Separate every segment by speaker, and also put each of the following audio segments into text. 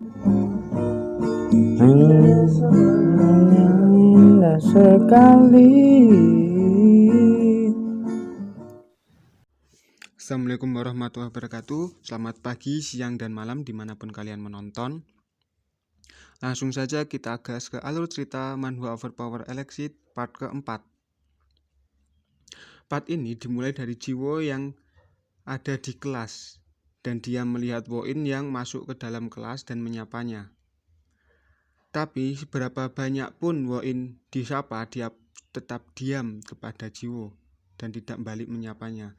Speaker 1: Indah sekali.
Speaker 2: Assalamualaikum warahmatullahi wabarakatuh. Selamat pagi, siang, dan malam dimanapun kalian menonton. Langsung saja kita gas ke alur cerita Manhwa Overpower Elexit part keempat. Part ini dimulai dari Jiwo yang ada di kelas dan dia melihat Woin yang masuk ke dalam kelas dan menyapanya. Tapi seberapa banyak pun Woin disapa, dia tetap diam kepada Jiwo dan tidak balik menyapanya.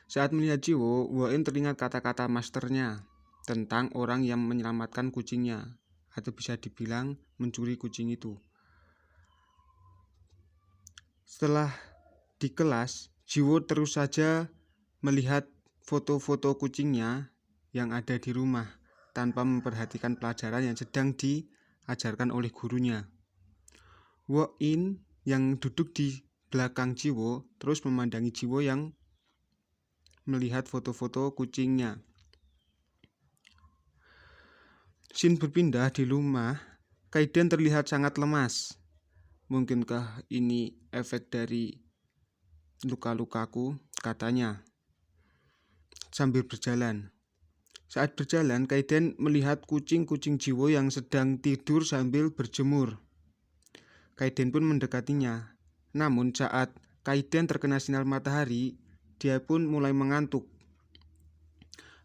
Speaker 2: Saat melihat Jiwo, Woin teringat kata-kata masternya tentang orang yang menyelamatkan kucingnya, atau bisa dibilang mencuri kucing itu. Setelah di kelas, Jiwo terus saja melihat foto-foto kucingnya yang ada di rumah tanpa memperhatikan pelajaran yang sedang diajarkan oleh gurunya. Woin yang duduk di belakang Jiwo terus memandangi Jiwo yang melihat foto-foto kucingnya. Scene berpindah di rumah. Kaiden terlihat sangat lemas. Mungkinkah ini efek dari luka-lukaku, katanya sambil berjalan. Saat berjalan, Kaiden melihat kucing-kucing Jiwo yang sedang tidur sambil berjemur. Kaiden pun mendekatinya. Namun saat Kaiden terkena sinar matahari, dia pun mulai mengantuk.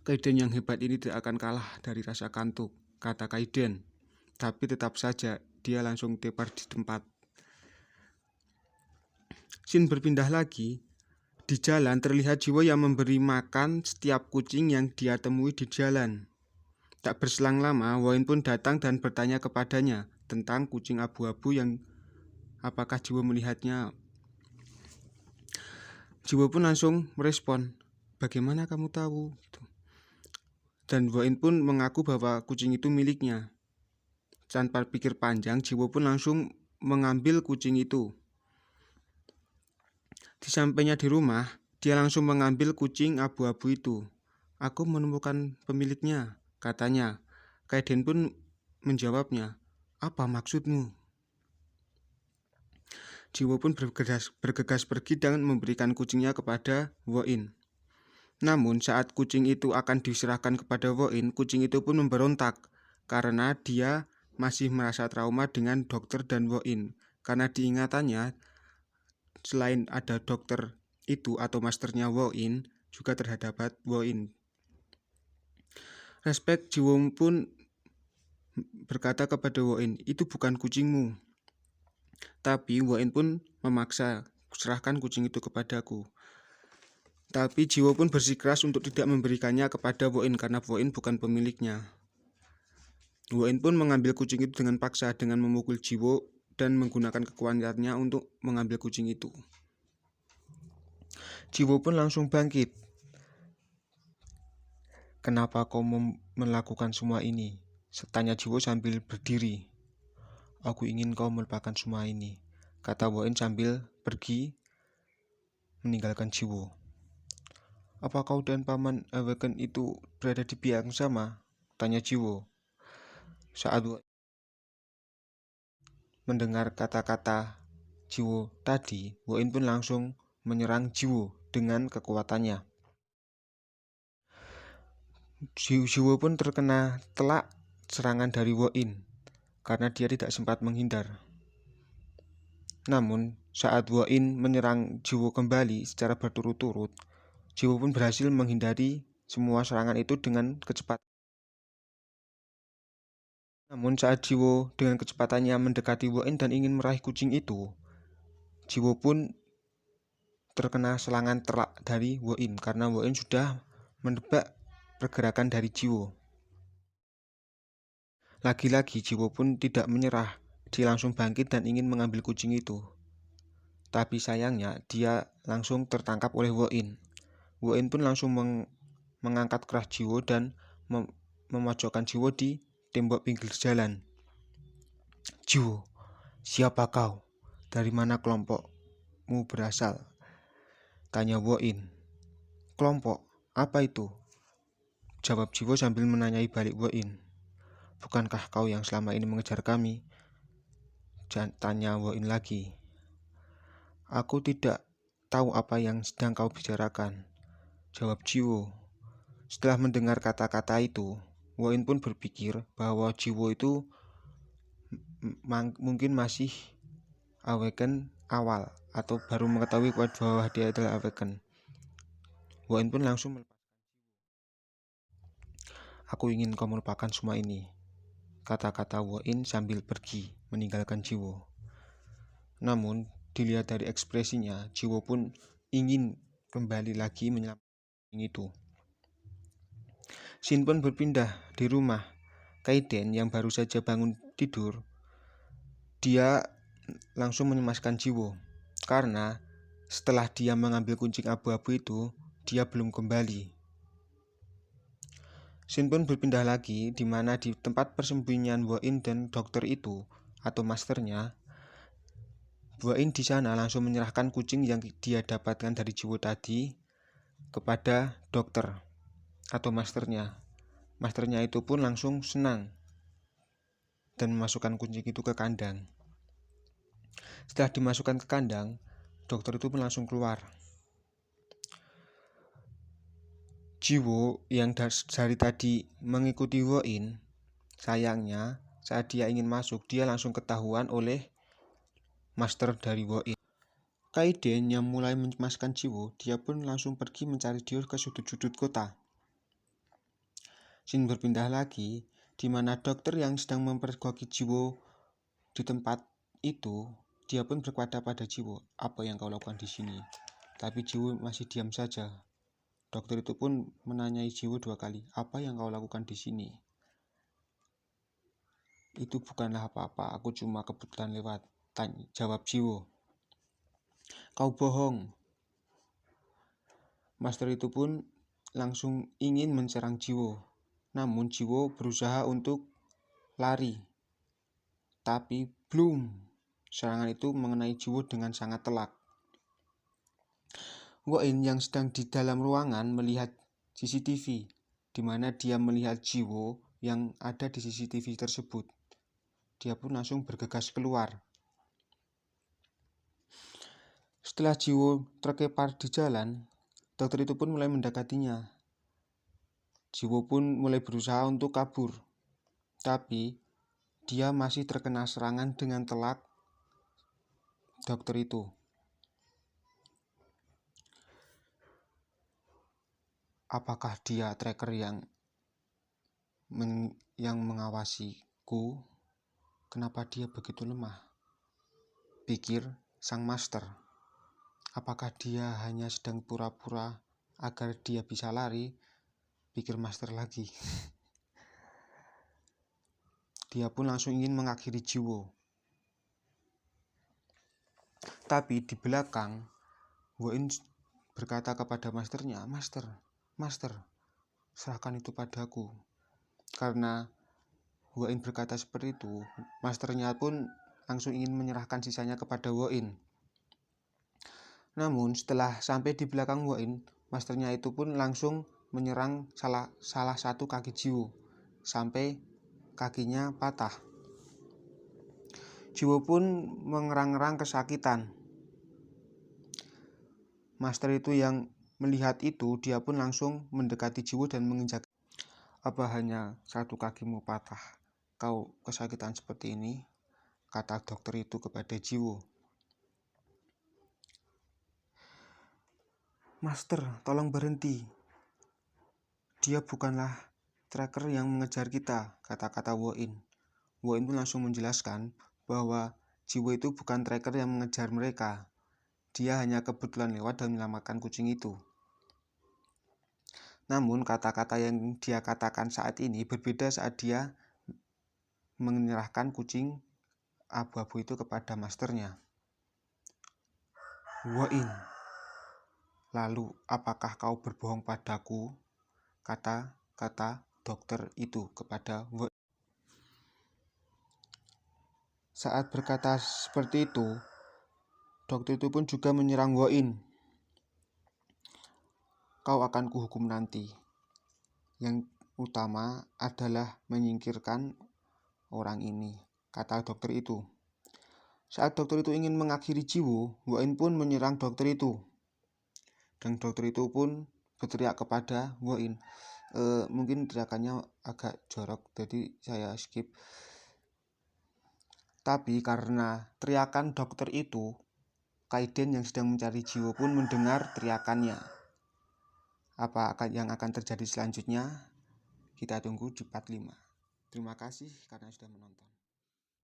Speaker 2: Kaiden yang hebat ini tidak akan kalah dari rasa kantuk, kata Kaiden. Tapi tetap saja dia langsung tepar di tempat. Scene berpindah lagi. Di jalan terlihat Jiwo yang memberi makan setiap kucing yang dia temui di jalan. Tak berselang lama, Woin pun datang dan bertanya kepadanya tentang kucing abu-abu yang apakah Jiwo melihatnya. Jiwo pun langsung merespon, bagaimana kamu tahu? Dan Woin pun mengaku bahwa kucing itu miliknya. Tanpa pikir panjang, Jiwo pun langsung mengambil kucing itu. Di sampainya di rumah, dia langsung mengambil kucing abu-abu itu. Aku menemukan pemiliknya, katanya. Kaiden pun menjawabnya, apa maksudmu? Jiwo pun bergegas pergi dan memberikan kucingnya kepada Woin. Namun saat kucing itu akan diserahkan kepada Woin, kucing itu pun memberontak karena dia masih merasa trauma dengan dokter dan Woin. Karena diingatannya, selain ada dokter itu atau masternya Woin, juga terhadap Woin. Respect, Jiwo pun berkata kepada Woin, itu bukan kucingmu. Tapi Woin pun memaksa, serahkan kucing itu kepadaku. Tapi Jiwo pun bersikeras untuk tidak memberikannya kepada Woin karena Woin bukan pemiliknya. Woin pun mengambil kucing itu dengan paksa dengan memukul Jiwo dan menggunakan kekuatannya untuk mengambil kucing itu. Jiwo pun langsung bangkit. Kenapa kau melakukan semua ini? Tanya Jiwo sambil berdiri. Aku ingin kau melupakan semua ini, kata Woin sambil pergi meninggalkan Jiwo. Apa kau dan Paman Awaken itu berada di pihak yang sama? Tanya Jiwo. Saat mendengar kata-kata Jiwo tadi, Woin pun langsung menyerang Jiwo dengan kekuatannya. Jiwo pun terkena telak serangan dari Woin karena dia tidak sempat menghindar. Namun saat Woin menyerang Jiwo kembali secara berturut-turut, Jiwo pun berhasil menghindari semua serangan itu dengan kecepatan. Namun saat Jiwo dengan kecepatannya mendekati Woin dan ingin meraih kucing itu, Jiwo pun terkena serangan telak dari Woin karena Woin sudah menebak pergerakan dari Jiwo. Lagi-lagi Jiwo pun tidak menyerah, dia langsung bangkit dan ingin mengambil kucing itu. Tapi sayangnya dia langsung tertangkap oleh Woin. Woin pun langsung mengangkat keras Jiwo dan memojokkan Jiwo di tembok pinggir jalan. Jiwo, siapa kau? Dari mana kelompokmu berasal? Tanya Woin. Kelompok? Apa itu? Jawab Jiwo sambil menanyai balik Woin. Bukankah kau yang selama ini mengejar kami? Tanya Woin lagi. Aku tidak tahu apa yang sedang kau bicarakan, jawab Jiwo. Setelah mendengar kata-kata itu, Woin pun berpikir bahwa Jiwo itu mungkin masih awaken awal atau baru mengetahui bahwa dia adalah awaken. Woin pun langsung melepaskan. Aku ingin kau melupakan semua ini, kata-kata Woin sambil pergi meninggalkan Jiwo. Namun dilihat dari ekspresinya, Jiwo pun ingin kembali lagi menyelamatkan itu. Shin pun berpindah di rumah Kaiden yang baru saja bangun tidur. Dia langsung mencemaskan Jiwo karena setelah dia mengambil kucing abu-abu itu, dia belum kembali. Shin pun berpindah lagi di mana di tempat persembunyian Woin dan dokter itu atau masternya. Woin di sana langsung menyerahkan kucing yang dia dapatkan dari Jiwo tadi kepada dokter atau masternya. Masternya itu pun langsung senang dan memasukkan kucing itu ke kandang. Setelah dimasukkan ke kandang, dokter itu pun langsung keluar. Jiwo yang dari tadi mengikuti Woin, sayangnya saat dia ingin masuk, dia langsung ketahuan oleh master dari Woin. Kaiden yang mulai mencemaskan Jiwo, dia pun langsung pergi mencari dia ke sudut-sudut kota. Shin berpindah lagi, di mana dokter yang sedang mempergoki Jiwo di tempat itu, dia pun berkata pada Jiwo, apa yang kau lakukan di sini? Tapi Jiwo masih diam saja. Dokter itu pun menanyai Jiwo 2 kali, apa yang kau lakukan di sini? Itu bukanlah apa-apa, aku cuma kebetulan lewat, jawab Jiwo. Kau bohong. Master itu pun langsung ingin menserang Jiwo, namun Jiwo berusaha untuk lari. Tapi belum, serangan itu mengenai Jiwo dengan sangat telak. Woin yang sedang di dalam ruangan melihat CCTV, di mana dia melihat Jiwo yang ada di CCTV tersebut. Dia pun langsung bergegas keluar. Setelah Jiwo terkepar di jalan, dokter itu pun mulai mendekatinya. Jiwo pun mulai berusaha untuk kabur, tapi dia masih terkena serangan dengan telak dokter itu. Apakah dia tracker yang mengawasiku? Kenapa dia begitu lemah? Pikir sang master. Apakah dia hanya sedang pura-pura agar dia bisa lari? Pikir master lagi. Dia pun langsung ingin mengakhiri Jiwo. Tapi di belakang, Woin berkata kepada masternya, Master, serahkan itu padaku. Karena Woin berkata seperti itu, masternya pun langsung ingin menyerahkan sisanya kepada Woin. Namun setelah sampai di belakang Woin, masternya itu pun langsung menyerang salah satu kaki Jiwo sampai kakinya patah. Jiwo pun mengerang-erang kesakitan. Master itu yang melihat itu, dia pun langsung mendekati Jiwo dan menginjak. Apa hanya satu kakimu patah? Kau kesakitan seperti ini? Kata dokter itu kepada Jiwo. Master, tolong berhenti. Dia bukanlah tracker yang mengejar kita, kata-kata Woin. Woin pun langsung menjelaskan bahwa Jiwo itu bukan tracker yang mengejar mereka. Dia hanya kebetulan lewat dan menyelamatkan kucing itu. Namun kata-kata yang dia katakan saat ini berbeda saat dia menyerahkan kucing abu-abu itu kepada masternya. Woin, lalu apakah kau berbohong padaku? Kata-kata dokter itu kepada Woin. Saat berkata seperti itu, dokter itu pun juga menyerang Woin. Kau akan kuhukum nanti. Yang utama adalah menyingkirkan orang ini, kata dokter itu. Saat dokter itu ingin mengakhiri Jiwo, Woin pun menyerang dokter itu. Dan dokter itu pun berteriak kepada Woin. Mungkin teriakannya agak jorok, jadi saya skip. Tapi karena teriakan dokter itu, Kaiden yang sedang mencari Jiwo pun mendengar teriakannya. Apa yang akan terjadi selanjutnya? Kita tunggu di part 5. Terima kasih karena sudah menonton.